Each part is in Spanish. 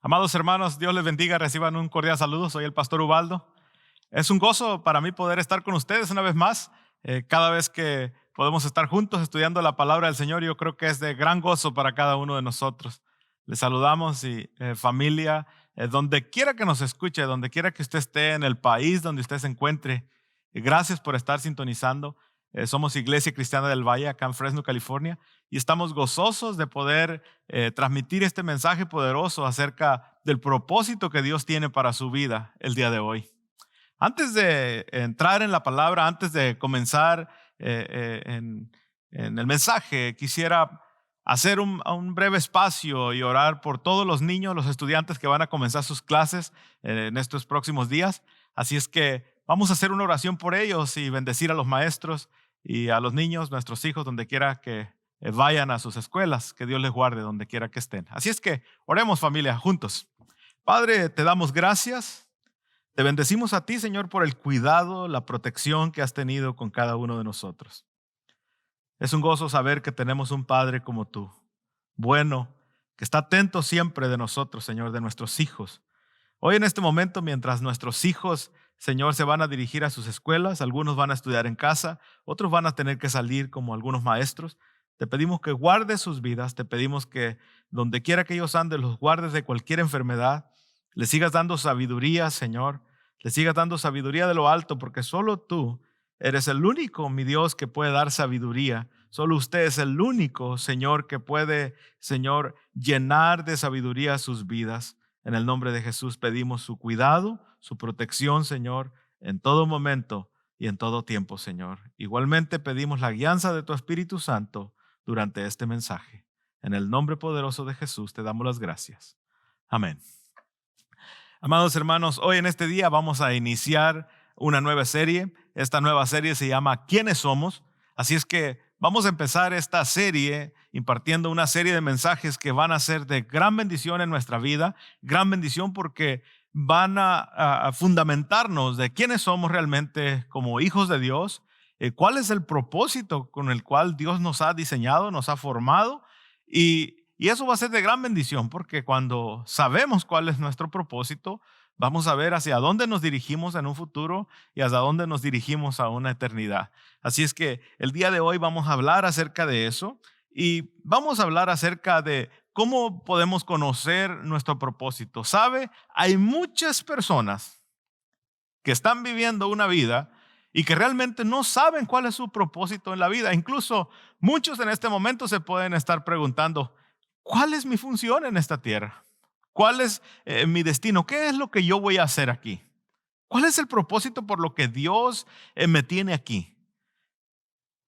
Amados hermanos, Dios les bendiga, reciban un cordial saludo. Soy el pastor Ubaldo. Es un gozo para mí poder estar con ustedes una vez más. Cada vez que podemos estar juntos estudiando la palabra del Señor, yo creo que es de gran gozo para cada uno de nosotros. Les saludamos y familia, donde quiera que nos escuche, donde quiera que usted esté en el país donde usted se encuentre. Gracias por estar sintonizando. Somos Iglesia Cristiana del Valle, acá en Fresno, California, y estamos gozosos de poder transmitir este mensaje poderoso acerca del propósito que Dios tiene para su vida el día de hoy. Antes de entrar en la palabra, antes de comenzar en el mensaje, quisiera hacer un breve espacio y orar por todos los niños, los estudiantes que van a comenzar sus clases en estos próximos días. Así es que vamos a hacer una oración por ellos y bendecir a los maestros y a los niños, nuestros hijos, donde quiera que vayan a sus escuelas, que Dios les guarde donde quiera que estén. Así es que oremos, familia, juntos. Padre, te damos gracias. Te bendecimos a ti, Señor, por el cuidado, la protección que has tenido con cada uno de nosotros. Es un gozo saber que tenemos un Padre como tú, bueno, que está atento siempre de nosotros, Señor, de nuestros hijos. Hoy en este momento, mientras nuestros hijos, Señor, se van a dirigir a sus escuelas, algunos van a estudiar en casa, otros van a tener que salir como algunos maestros, te pedimos que guardes sus vidas, te pedimos que donde quiera que ellos anden, los guardes de cualquier enfermedad, les sigas dando sabiduría, Señor, les sigas dando sabiduría de lo alto, porque solo tú eres el único, mi Dios, que puede dar sabiduría. Solo usted es el único, Señor, que puede, Señor, llenar de sabiduría sus vidas. En el nombre de Jesús pedimos su cuidado, su protección, Señor, en todo momento y en todo tiempo, Señor. Igualmente pedimos la guianza de tu Espíritu Santo durante este mensaje. En el nombre poderoso de Jesús te damos las gracias. Amén. Amados hermanos, hoy en este día vamos a iniciar una nueva serie. Esta nueva serie se llama ¿Quiénes somos? Así es que vamos a empezar esta serie impartiendo una serie de mensajes que van a ser de gran bendición en nuestra vida, gran bendición porque van a fundamentarnos de quiénes somos realmente como hijos de Dios, cuál es el propósito con el cual Dios nos ha diseñado, nos ha formado y eso va a ser de gran bendición porque cuando sabemos cuál es nuestro propósito, vamos a ver hacia dónde nos dirigimos en un futuro y hacia dónde nos dirigimos a una eternidad. Así es que el día de hoy vamos a hablar acerca de eso y vamos a hablar acerca de cómo podemos conocer nuestro propósito. ¿Sabe? Hay muchas personas que están viviendo una vida y que realmente no saben cuál es su propósito en la vida. Incluso muchos en este momento se pueden estar preguntando, ¿cuál es mi función en esta tierra? ¿Cuál es mi destino? ¿Qué es lo que yo voy a hacer aquí? ¿Cuál es el propósito por lo que Dios me tiene aquí?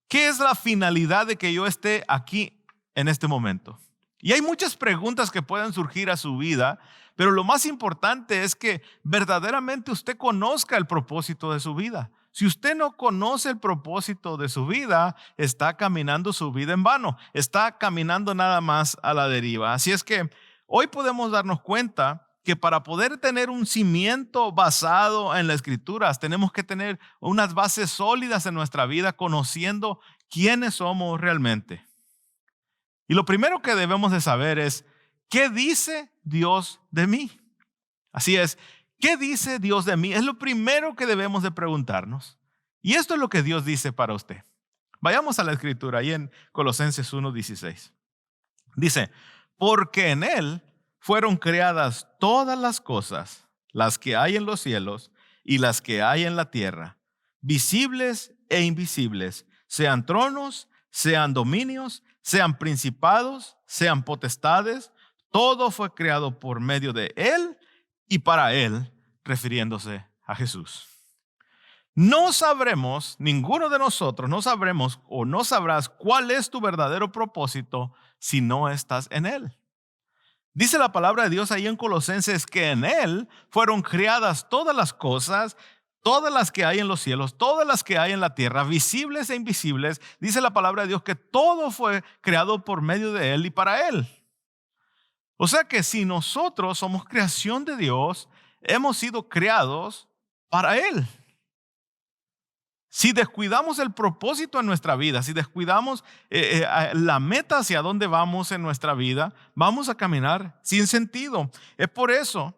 ¿Qué es la finalidad de que yo esté aquí en este momento? Y hay muchas preguntas que pueden surgir a su vida, pero lo más importante es que verdaderamente usted conozca el propósito de su vida. Si usted no conoce el propósito de su vida, está caminando su vida en vano, está caminando nada más a la deriva. Así es que hoy podemos darnos cuenta que para poder tener un cimiento basado en las escrituras, tenemos que tener unas bases sólidas en nuestra vida, conociendo quiénes somos realmente. Y lo primero que debemos de saber es, ¿qué dice Dios de mí? Así es, ¿qué dice Dios de mí? Es lo primero que debemos de preguntarnos. Y esto es lo que Dios dice para usted. Vayamos a la escritura, ahí en Colosenses 1:16. Dice, porque en Él fueron creadas todas las cosas, las que hay en los cielos y las que hay en la tierra, visibles e invisibles, sean tronos, sean dominios, sean principados, sean potestades, todo fue creado por medio de Él y para Él, refiriéndose a Jesús. No sabremos, ninguno de nosotros, no sabremos o no sabrás cuál es tu verdadero propósito si no estás en Él. Dice la palabra de Dios ahí en Colosenses que en Él fueron creadas todas las cosas, todas las que hay en los cielos, todas las que hay en la tierra, visibles e invisibles. Dice la palabra de Dios que todo fue creado por medio de Él y para Él. O sea que si nosotros somos creación de Dios, hemos sido creados para Él. Si descuidamos el propósito en nuestra vida, si descuidamos la meta hacia dónde vamos en nuestra vida, vamos a caminar sin sentido. Es por eso,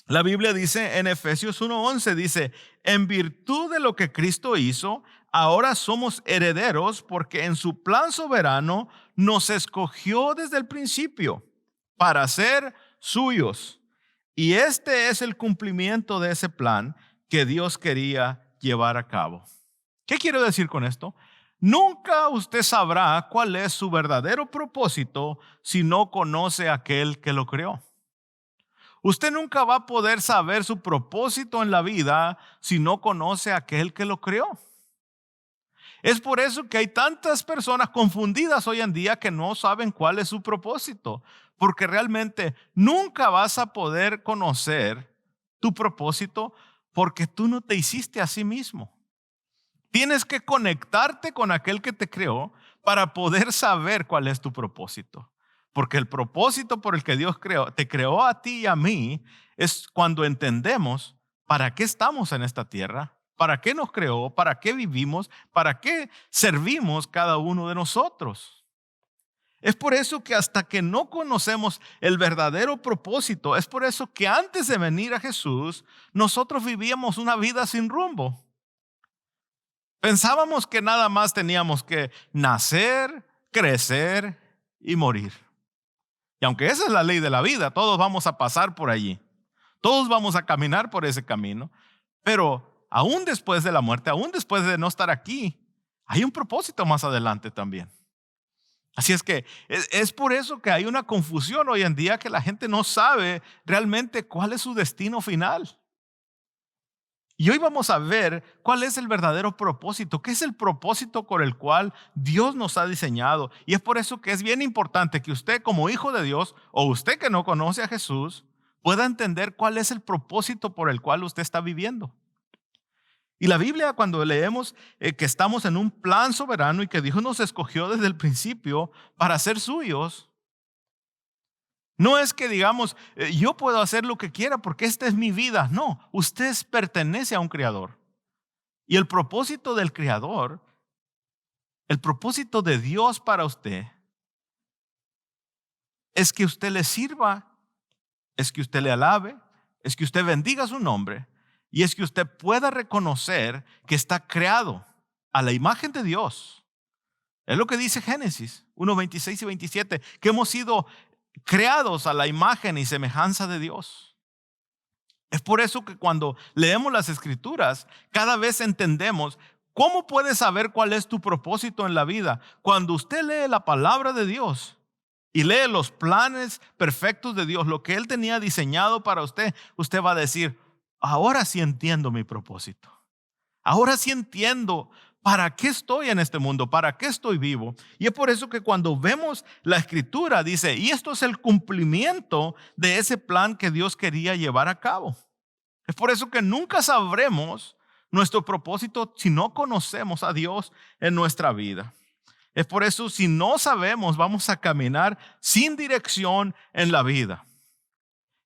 la Biblia dice en Efesios 1:11, dice, en virtud de lo que Cristo hizo, ahora somos herederos porque en su plan soberano nos escogió desde el principio para ser suyos. Y este es el cumplimiento de ese plan que Dios quería llevar a cabo. ¿Qué quiero decir con esto? Nunca usted sabrá cuál es su verdadero propósito si no conoce a aquel que lo creó. Usted nunca va a poder saber su propósito en la vida si no conoce a aquel que lo creó. Es por eso que hay tantas personas confundidas hoy en día que no saben cuál es su propósito, porque realmente nunca vas a poder conocer tu propósito porque tú no te hiciste a sí mismo. Tienes que conectarte con aquel que te creó para poder saber cuál es tu propósito. Porque el propósito por el que Dios te creó a ti y a mí es cuando entendemos para qué estamos en esta tierra, para qué nos creó, para qué vivimos, para qué servimos cada uno de nosotros. Es por eso que hasta que no conocemos el verdadero propósito, es por eso que antes de venir a Jesús, nosotros vivíamos una vida sin rumbo. Pensábamos que nada más teníamos que nacer, crecer y morir. Y aunque esa es la ley de la vida, todos vamos a pasar por allí. Todos vamos a caminar por ese camino. Pero aún después de la muerte, aún después de no estar aquí, hay un propósito más adelante también. Así es que es por eso que hay una confusión hoy en día que la gente no sabe realmente cuál es su destino final. Y hoy vamos a ver cuál es el verdadero propósito, qué es el propósito por el cual Dios nos ha diseñado. Y es por eso que es bien importante que usted como hijo de Dios o usted que no conoce a Jesús pueda entender cuál es el propósito por el cual usted está viviendo. Y la Biblia, cuando leemos que estamos en un plan soberano y que Dios nos escogió desde el principio para ser suyos, no es que digamos, yo puedo hacer lo que quiera porque esta es mi vida. No, usted pertenece a un creador. Y el propósito del creador, el propósito de Dios para usted, es que usted le sirva, es que usted le alabe, es que usted bendiga su nombre y es que usted pueda reconocer que está creado a la imagen de Dios. Es lo que dice Génesis 1:26 y 27, que hemos sido creados a la imagen y semejanza de Dios. Es por eso que cuando leemos las Escrituras, cada vez entendemos cómo puedes saber cuál es tu propósito en la vida. Cuando usted lee la palabra de Dios y lee los planes perfectos de Dios, lo que Él tenía diseñado para usted, usted va a decir, ahora sí entiendo mi propósito. Ahora sí entiendo ¿para qué estoy en este mundo? ¿Para qué estoy vivo? Y es por eso que cuando vemos la Escritura dice, y esto es el cumplimiento de ese plan que Dios quería llevar a cabo. Es por eso que nunca sabremos nuestro propósito si no conocemos a Dios en nuestra vida. Es por eso si no sabemos vamos a caminar sin dirección en la vida.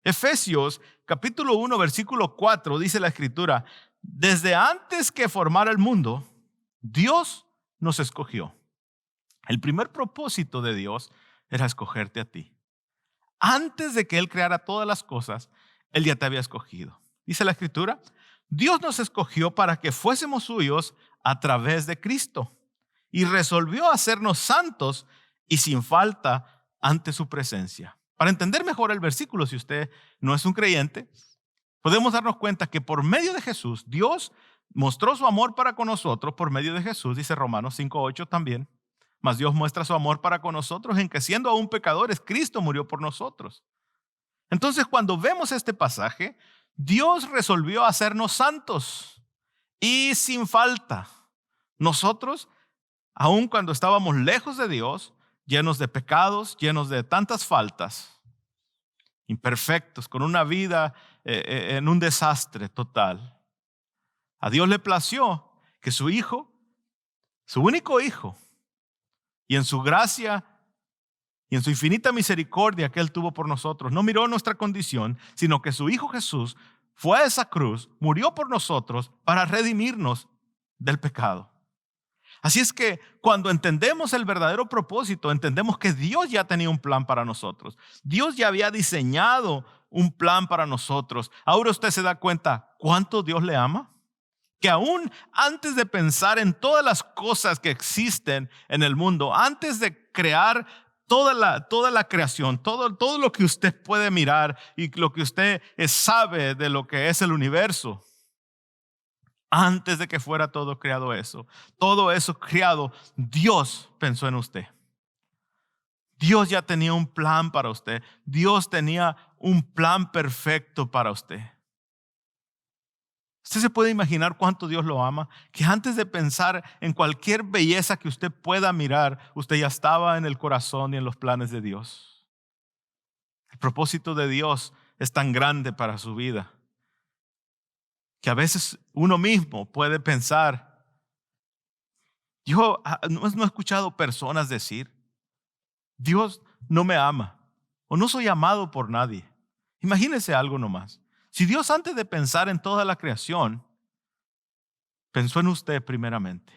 Efesios capítulo 1 versículo 4 dice la Escritura, desde antes que formara el mundo, Dios nos escogió. El primer propósito de Dios era escogerte a ti. Antes de que Él creara todas las cosas, Él ya te había escogido. Dice la Escritura, Dios nos escogió para que fuésemos suyos a través de Cristo y resolvió hacernos santos y sin falta ante su presencia. Para entender mejor el versículo, si usted no es un creyente, podemos darnos cuenta que por medio de Jesús, Dios mostró su amor para con nosotros por medio de Jesús, dice Romanos 5:8 también. Mas Dios muestra su amor para con nosotros en que siendo aún pecadores, Cristo murió por nosotros. Entonces, cuando vemos este pasaje, Dios resolvió hacernos santos y sin falta. Nosotros, aun cuando estábamos lejos de Dios, llenos de pecados, llenos de tantas faltas, imperfectos, con una vida en un desastre total, a Dios le plació que su hijo, su único hijo, y en su gracia y en su infinita misericordia que Él tuvo por nosotros, no miró nuestra condición, sino que su Hijo Jesús fue a esa cruz, murió por nosotros para redimirnos del pecado. Así es que cuando entendemos el verdadero propósito, entendemos que Dios ya tenía un plan para nosotros. Dios ya había diseñado un plan para nosotros. Ahora usted se da cuenta cuánto Dios le ama. Que aún antes de pensar en todas las cosas que existen en el mundo, antes de crear toda la creación, todo lo que usted puede mirar y lo que usted sabe de lo que es el universo, antes de que fuera todo eso creado, Dios pensó en usted. Dios ya tenía un plan para usted. Dios tenía un plan perfecto para usted. Usted se puede imaginar cuánto Dios lo ama, que antes de pensar en cualquier belleza que usted pueda mirar, usted ya estaba en el corazón y en los planes de Dios. El propósito de Dios es tan grande para su vida que a veces uno mismo puede pensar. Yo no he escuchado personas decir, Dios no me ama o no soy amado por nadie. Imagínese algo nomás. Si Dios antes de pensar en toda la creación, pensó en usted primeramente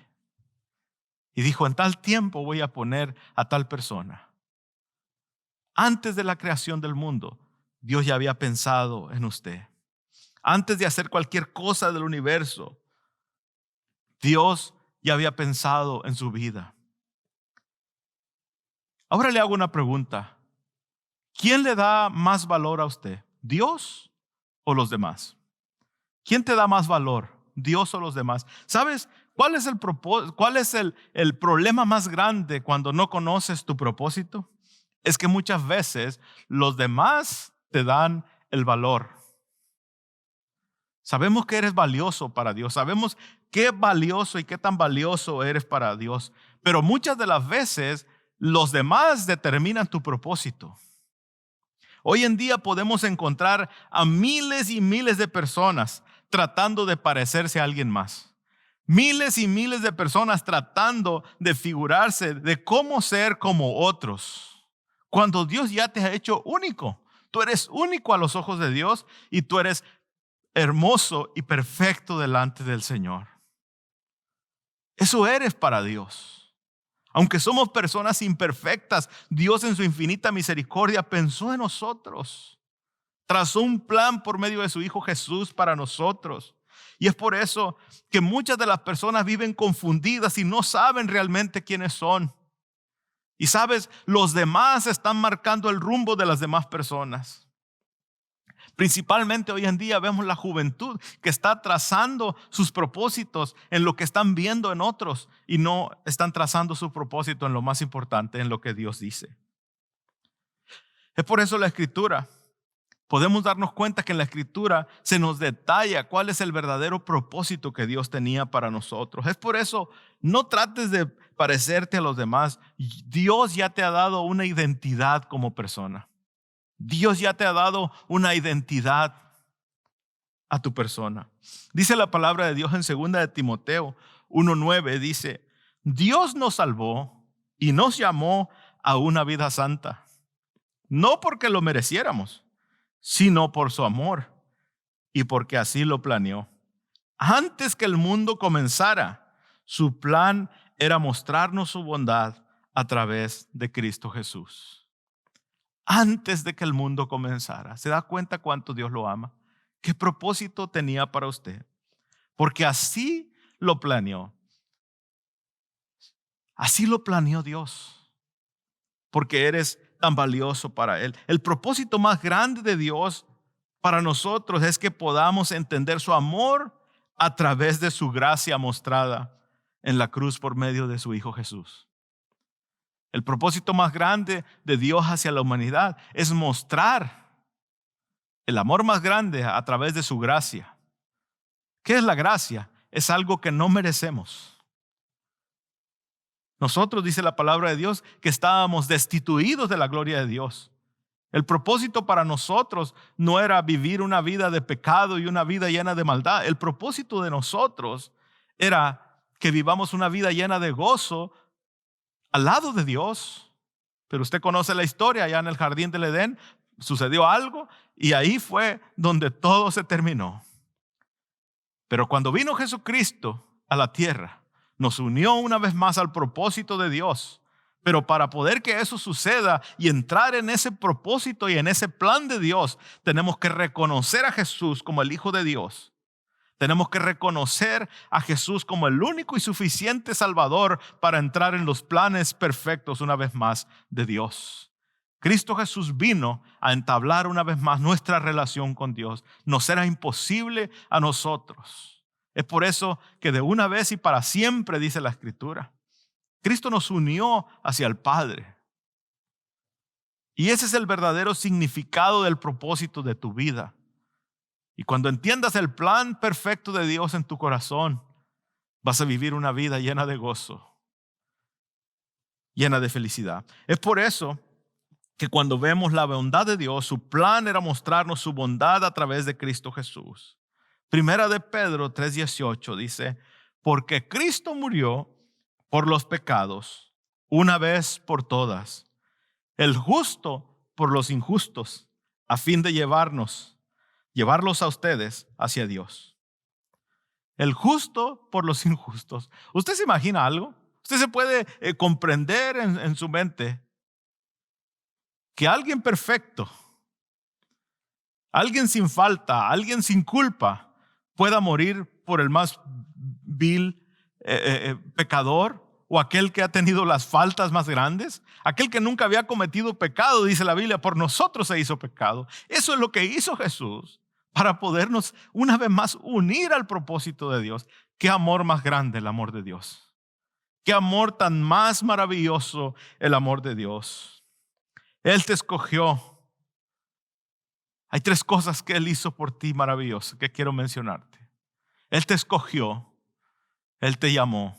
y dijo, en tal tiempo voy a poner a tal persona. Antes de la creación del mundo, Dios ya había pensado en usted. Antes de hacer cualquier cosa del universo, Dios ya había pensado en su vida. Ahora le hago una pregunta. ¿Quién le da más valor a usted? ¿Dios o los demás? ¿Quién te da más valor? ¿Dios o los demás? ¿Sabes cuál es el problema más grande cuando no conoces tu propósito? Es que muchas veces los demás te dan el valor. Sabemos que eres valioso para Dios. Sabemos qué valioso y qué tan valioso eres para Dios. Pero muchas de las veces los demás determinan tu propósito. Hoy en día podemos encontrar a miles y miles de personas tratando de parecerse a alguien más. Miles y miles de personas tratando de figurarse de cómo ser como otros. Cuando Dios ya te ha hecho único. Tú eres único a los ojos de Dios y tú eres hermoso y perfecto delante del Señor. Eso eres para Dios. Aunque somos personas imperfectas, Dios en su infinita misericordia pensó en nosotros. Trazó un plan por medio de su Hijo Jesús para nosotros. Y es por eso que muchas de las personas viven confundidas y no saben realmente quiénes son. Y sabes, los demás están marcando el rumbo de las demás personas. Principalmente hoy en día vemos la juventud que está trazando sus propósitos en lo que están viendo en otros y no están trazando su propósito en lo más importante, en lo que Dios dice. Es por eso la Escritura, podemos darnos cuenta que en la Escritura se nos detalla cuál es el verdadero propósito que Dios tenía para nosotros. Es por eso, no trates de parecerte a los demás. Dios ya te ha dado una identidad como persona. Dios ya te ha dado una identidad a tu persona. Dice la palabra de Dios en 2 de Timoteo 1:9, dice, Dios nos salvó y nos llamó a una vida santa, no porque lo mereciéramos, sino por su amor y porque así lo planeó. Antes que el mundo comenzara, su plan era mostrarnos su bondad a través de Cristo Jesús. Antes de que el mundo comenzara. ¿Se da cuenta cuánto Dios lo ama? ¿Qué propósito tenía para usted? Porque así lo planeó. Así lo planeó Dios. Porque eres tan valioso para Él. El propósito más grande de Dios para nosotros es que podamos entender su amor a través de su gracia mostrada en la cruz por medio de su Hijo Jesús. El propósito más grande de Dios hacia la humanidad es mostrar el amor más grande a través de su gracia. ¿Qué es la gracia? Es algo que no merecemos. Nosotros, dice la palabra de Dios, que estábamos destituidos de la gloria de Dios. El propósito para nosotros no era vivir una vida de pecado y una vida llena de maldad. El propósito de nosotros era que vivamos una vida llena de gozo al lado de Dios. Pero usted conoce la historia, allá en el jardín del Edén sucedió algo y ahí fue donde todo se terminó. Pero cuando vino Jesucristo, a la tierra. Nos unió una vez más al propósito de Dios. Pero para poder que eso suceda y entrar en ese propósito y en ese plan de Dios, tenemos que reconocer a Jesús como el Hijo de Dios. Tenemos que reconocer a Jesús como el único y suficiente Salvador para entrar en los planes perfectos una vez más de Dios. Cristo Jesús vino a entablar una vez más nuestra relación con Dios. Nos era imposible a nosotros. Es por eso que de una vez y para siempre, dice la Escritura, Cristo nos unió hacia el Padre. Y ese es el verdadero significado del propósito de tu vida. Y cuando entiendas el plan perfecto de Dios en tu corazón, vas a vivir una vida llena de gozo, llena de felicidad. Es por eso que cuando vemos la bondad de Dios, su plan era mostrarnos su bondad a través de Cristo Jesús. Primera de Pedro 3:18 dice, porque Cristo murió por los pecados, una vez por todas, el justo por los injustos, a fin de llevarlos a ustedes hacia Dios. El justo por los injustos. ¿Usted se imagina algo? ¿Usted se puede comprender en su mente que alguien perfecto, alguien sin falta, alguien sin culpa, pueda morir por el más vil pecador o aquel que ha tenido las faltas más grandes? Aquel que nunca había cometido pecado, dice la Biblia, por nosotros se hizo pecado. Eso es lo que hizo Jesús para podernos una vez más unir al propósito de Dios. Qué amor más grande el amor de Dios. Qué amor tan más maravilloso el amor de Dios. Él te escogió. Hay 3 cosas que Él hizo por ti maravillosas que quiero mencionarte. Él te escogió, Él te llamó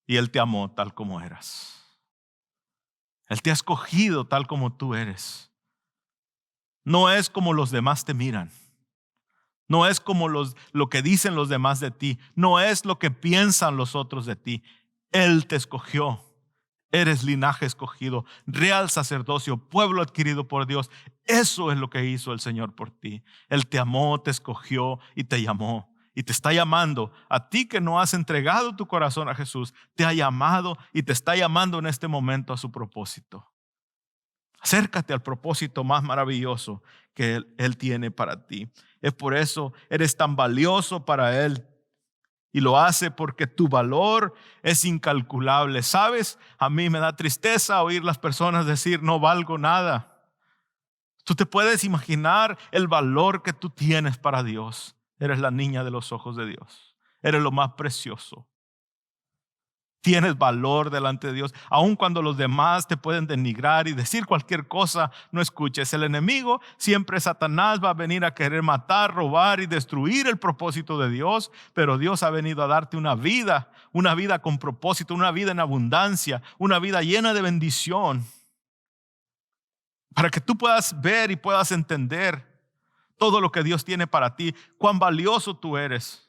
y Él te amó tal como eras. Él te ha escogido tal como tú eres. No es como los demás te miran. No es como lo que dicen los demás de ti. No es lo que piensan los otros de ti. Él te escogió. Eres linaje escogido, real sacerdocio, pueblo adquirido por Dios. Eso es lo que hizo el Señor por ti. Él te amó, te escogió y te llamó. Y te está llamando. A ti que no has entregado tu corazón a Jesús, te ha llamado y te está llamando en este momento a su propósito. Acércate al propósito más maravilloso que Él tiene para ti. Es por eso eres tan valioso para Él. Y lo hace porque tu valor es incalculable. ¿Sabes? A mí me da tristeza oír las personas decir no valgo nada. Tú te puedes imaginar el valor que tú tienes para Dios. Eres la niña de los ojos de Dios. Eres lo más precioso. Tienes valor delante de Dios. Aun cuando los demás te pueden denigrar y decir cualquier cosa, no escuches. El enemigo, siempre Satanás, va a venir a querer matar, robar y destruir el propósito de Dios. Pero Dios ha venido a darte una vida con propósito, una vida en abundancia, una vida llena de bendición. Para que tú puedas ver y puedas entender todo lo que Dios tiene para ti, cuán valioso tú eres.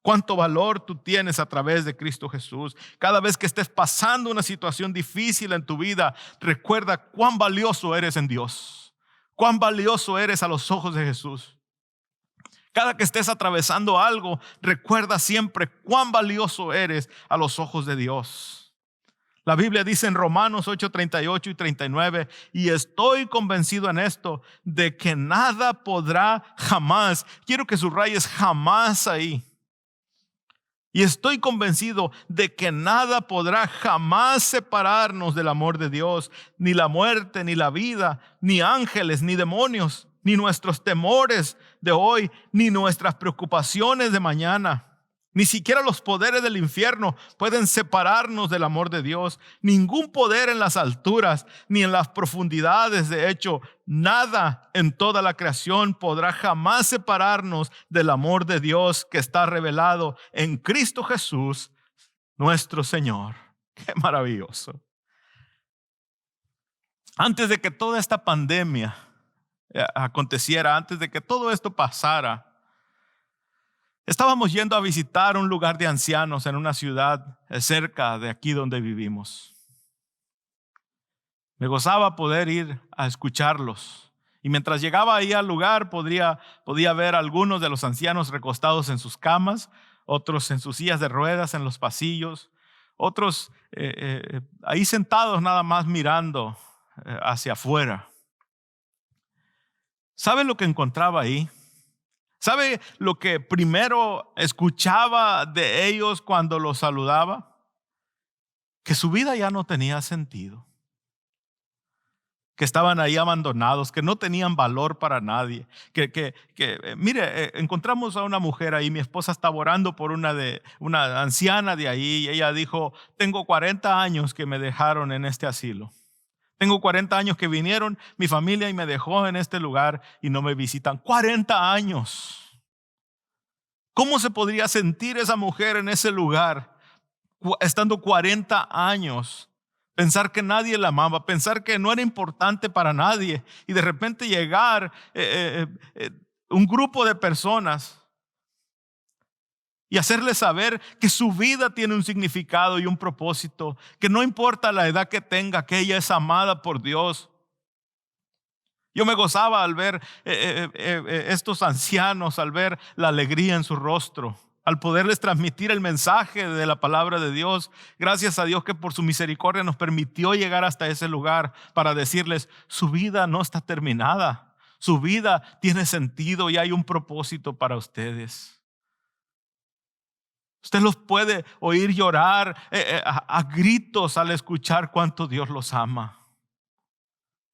Cuánto valor tú tienes a través de Cristo Jesús. Cada vez que estés pasando una situación difícil en tu vida, recuerda cuán valioso eres en Dios. Cuán valioso eres a los ojos de Jesús. Cada que estés atravesando algo, recuerda siempre cuán valioso eres a los ojos de Dios. La Biblia dice en Romanos 8:38 y 39, y estoy convencido en esto, de que nada podrá jamás, quiero que subrayes jamás ahí. Y estoy convencido de que nada podrá jamás separarnos del amor de Dios, ni la muerte, ni la vida, ni ángeles, ni demonios, ni nuestros temores de hoy, ni nuestras preocupaciones de mañana. Ni siquiera los poderes del infierno pueden separarnos del amor de Dios. Ningún poder en las alturas ni en las profundidades. De hecho, nada en toda la creación podrá jamás separarnos del amor de Dios que está revelado en Cristo Jesús, nuestro Señor. ¡Qué maravilloso! Antes de que toda esta pandemia aconteciera, antes de que todo esto pasara, estábamos yendo a visitar un lugar de ancianos en una ciudad cerca de aquí donde vivimos. Me gozaba poder ir a escucharlos. Y mientras llegaba ahí al lugar podía ver a algunos de los ancianos recostados en sus camas, otros en sus sillas de ruedas en los pasillos, otros ahí sentados nada más mirando hacia afuera. ¿Sabe lo que encontraba ahí? ¿Sabe lo que primero escuchaba de ellos cuando los saludaba? Que su vida ya no tenía sentido, que estaban ahí abandonados, que no tenían valor para nadie. Mire, encontramos a una mujer ahí, mi esposa estaba orando por una anciana de ahí, y ella dijo: tengo 40 años que me dejaron en este asilo. Tengo 40 años que vinieron mi familia y me dejó en este lugar y no me visitan. 40 años. ¿Cómo se podría sentir esa mujer en ese lugar, estando 40 años? Pensar que nadie la amaba, pensar que no era importante para nadie, y de repente llegar un grupo de personas y hacerle saber que su vida tiene un significado y un propósito, que no importa la edad que tenga, que ella es amada por Dios. Yo me gozaba al ver estos ancianos, al ver la alegría en su rostro, al poderles transmitir el mensaje de la palabra de Dios. Gracias a Dios que por su misericordia nos permitió llegar hasta ese lugar para decirles: su vida no está terminada, su vida tiene sentido y hay un propósito para ustedes. Usted los puede oír llorar a gritos al escuchar cuánto Dios los ama.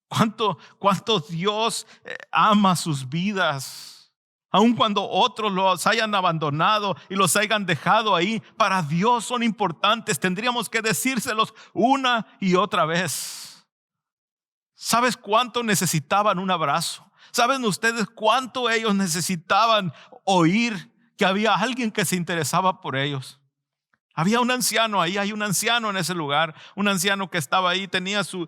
Cuánto Dios ama sus vidas. Aun cuando otros los hayan abandonado y los hayan dejado ahí, para Dios son importantes. Tendríamos que decírselos una y otra vez. ¿Sabes cuánto necesitaban un abrazo? ¿Saben ustedes cuánto ellos necesitaban oír que había alguien que se interesaba por ellos? Había un anciano ahí, hay un anciano en ese lugar, un anciano que estaba ahí, tenía su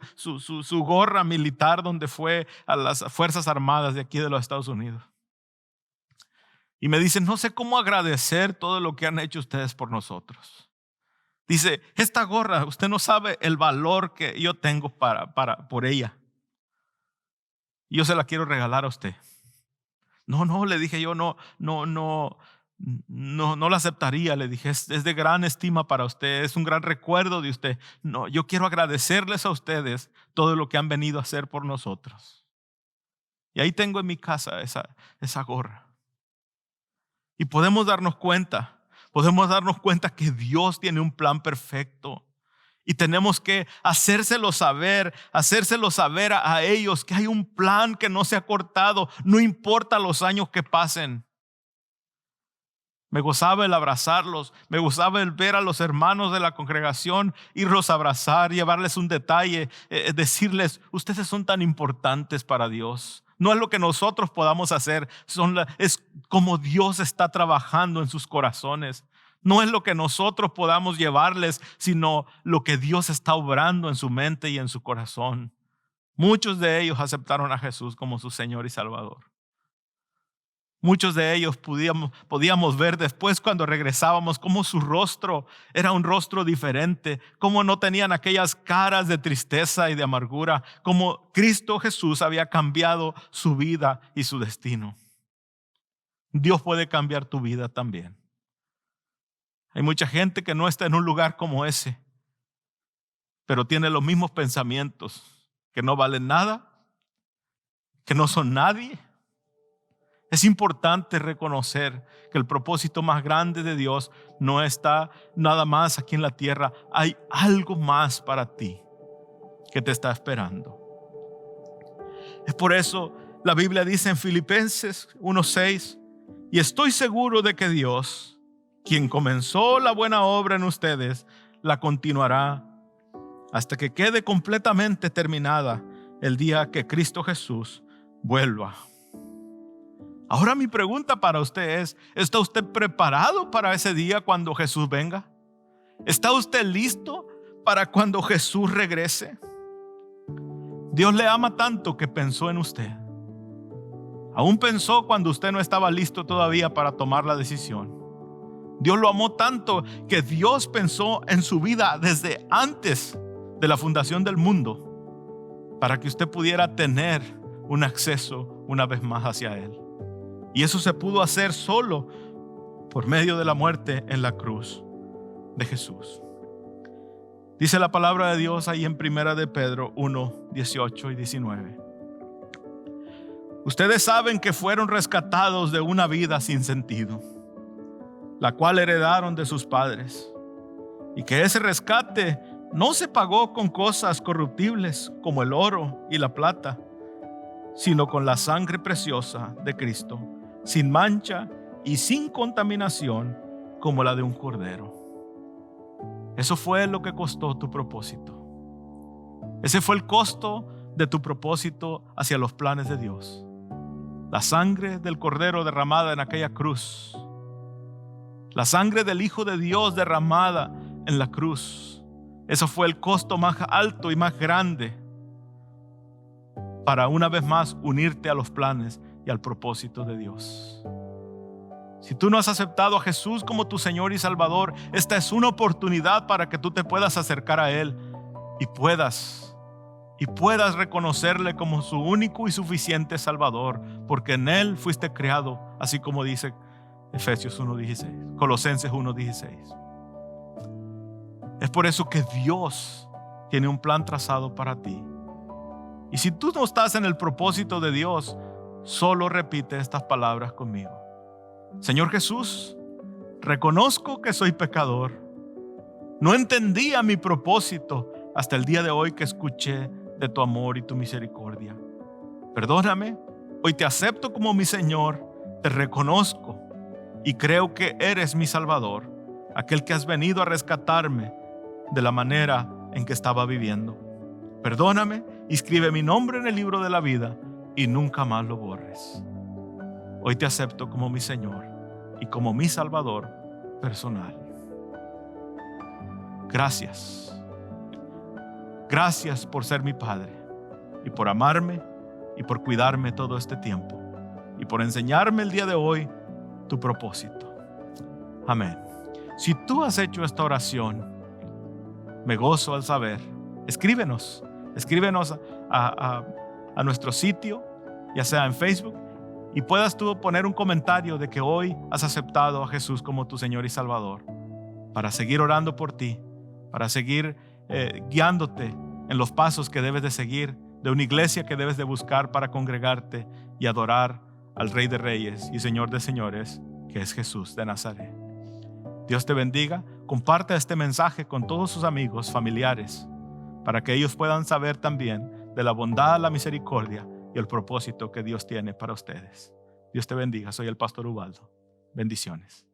gorra militar donde fue a las Fuerzas Armadas de aquí de los Estados Unidos. Y me dicen: no sé cómo agradecer todo lo que han hecho ustedes por nosotros. Dice: esta gorra, usted no sabe el valor que yo tengo por ella. Y yo se la quiero regalar a usted. No, le dije yo, no la aceptaría. Le dije: es de gran estima para usted, es un gran recuerdo de usted. No, yo quiero agradecerles a ustedes todo lo que han venido a hacer por nosotros. Y ahí tengo en mi casa esa gorra. Y podemos darnos cuenta que Dios tiene un plan perfecto. Y tenemos que hacérselo saber a ellos que hay un plan que no se ha cortado, no importa los años que pasen. Me gozaba el abrazarlos, me gozaba el ver a los hermanos de la congregación, irlos a abrazar, llevarles un detalle, decirles: ustedes son tan importantes para Dios. No es lo que nosotros podamos hacer, es como Dios está trabajando en sus corazones. No es lo que nosotros podamos llevarles, sino lo que Dios está obrando en su mente y en su corazón. Muchos de ellos aceptaron a Jesús como su Señor y Salvador. Muchos de ellos podíamos ver después, cuando regresábamos, cómo su rostro era un rostro diferente, cómo no tenían aquellas caras de tristeza y de amargura, cómo Cristo Jesús había cambiado su vida y su destino. Dios puede cambiar tu vida también. Hay mucha gente que no está en un lugar como ese, pero tiene los mismos pensamientos, que no valen nada, que no son nadie. Es importante reconocer que el propósito más grande de Dios no está nada más aquí en la tierra. Hay algo más para ti que te está esperando. Es por eso la Biblia dice en Filipenses 1:6: y estoy seguro de que Dios, quien comenzó la buena obra en ustedes, la continuará hasta que quede completamente terminada el día que Cristo Jesús vuelva. Ahora mi pregunta para usted es: ¿está usted preparado para ese día cuando Jesús venga? ¿Está usted listo para cuando Jesús regrese? Dios le ama tanto que pensó en usted. Aún pensó cuando usted no estaba listo todavía para tomar la decisión. Dios lo amó tanto que Dios pensó en su vida desde antes de la fundación del mundo, para que usted pudiera tener un acceso una vez más hacia Él. Y eso se pudo hacer solo por medio de la muerte en la cruz de Jesús. Dice la palabra de Dios ahí en 1 de Pedro 1, 18 y 19. Ustedes saben que fueron rescatados de una vida sin sentido, la cual heredaron de sus padres, y que ese rescate no se pagó con cosas corruptibles como el oro y la plata, sino con la sangre preciosa de Cristo, sin mancha y sin contaminación, como la de un cordero. Eso fue lo que costó tu propósito. Ese fue el costo de tu propósito hacia los planes de Dios. La sangre del cordero derramada en aquella cruz. La sangre del Hijo de Dios derramada en la cruz. Eso fue el costo más alto y más grande para una vez más unirte a los planes y al propósito de Dios. Si tú no has aceptado a Jesús como tu Señor y Salvador, esta es una oportunidad para que tú te puedas acercar a Él y puedas reconocerle como su único y suficiente Salvador, porque en Él fuiste creado, así como dice Efesios 1:16, Colosenses 1:16. Es por eso que Dios tiene un plan trazado para ti. Y si tú no estás en el propósito de Dios, solo repite estas palabras conmigo. Señor Jesús, reconozco que soy pecador. No entendía mi propósito hasta el día de hoy que escuché de tu amor y tu misericordia. Perdóname, hoy te acepto como mi Señor, te reconozco y creo que eres mi Salvador, aquel que has venido a rescatarme de la manera en que estaba viviendo. Perdóname, escribe mi nombre en el libro de la vida y nunca más lo borres. Hoy te acepto como mi Señor y como mi Salvador personal. Gracias. Gracias por ser mi Padre y por amarme y por cuidarme todo este tiempo y por enseñarme el día de hoy tu propósito. Amén. Si tú has hecho esta oración, me gozo al saber. Escríbenos a nuestro sitio, ya sea en Facebook, y puedas tú poner un comentario de que hoy has aceptado a Jesús como tu Señor y Salvador, para seguir orando por ti, para seguir guiándote en los pasos que debes de seguir, de una iglesia que debes de buscar para congregarte y adorar al Rey de Reyes y Señor de Señores, que es Jesús de Nazaret. Dios te bendiga. Comparte este mensaje con todos sus amigos, familiares, para que ellos puedan saber también de la bondad, la misericordia y el propósito que Dios tiene para ustedes. Dios te bendiga. Soy el pastor Ubaldo. Bendiciones.